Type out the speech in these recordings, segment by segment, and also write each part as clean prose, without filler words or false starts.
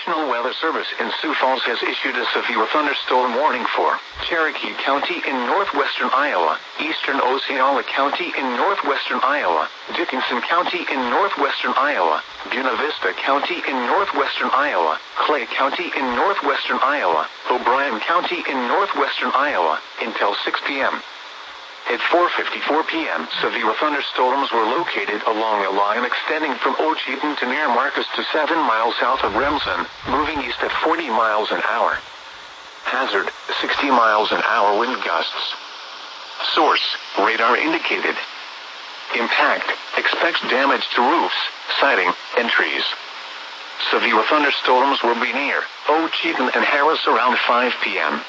National Weather Service in Sioux Falls has issued a severe thunderstorm warning for Cherokee County in northwestern Iowa, eastern Osceola County in northwestern Iowa, Dickinson County in northwestern Iowa, Buena Vista County in northwestern Iowa, Clay County in northwestern Iowa, O'Brien County in northwestern Iowa, until 6 p.m. At 4:54 p.m., severe thunderstorms were located along a line extending from Ocheyedan to near Marcus to 7 miles south of Remsen, moving east at 40 miles an hour. Hazard, 60 miles an hour wind gusts. Source, radar indicated. Impact, expects damage to roofs, siding, and trees. Severe thunderstorms will be near Ocheyedan and Harris around 5 p.m.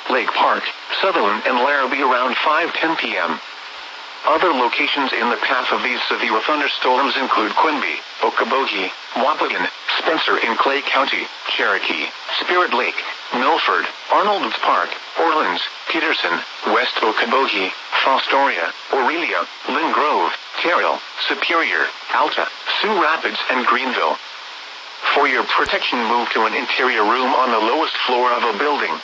Lake Park, Sutherland and Larrabee around 5:10 p.m. Other locations in the path of these severe thunderstorms include Quinby, Okoboji, Waukegan, Spencer in Clay County, Cherokee, Spirit Lake, Milford, Arnold's Park, Orleans, Peterson, West Okoboji, Fostoria, Aurelia, Lynn Grove, Carroll, Superior, Alta, Sioux Rapids and Greenville. For your protection, move to an interior room on the lowest floor of a building.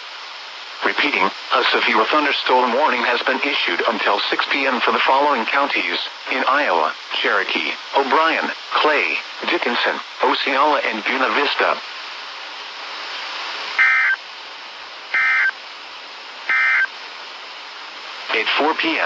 Repeating, a severe thunderstorm warning has been issued until 6 p.m. for the following counties in Iowa: Cherokee, O'Brien, Clay, Dickinson, Osceola and Buena Vista. At 4 p.m.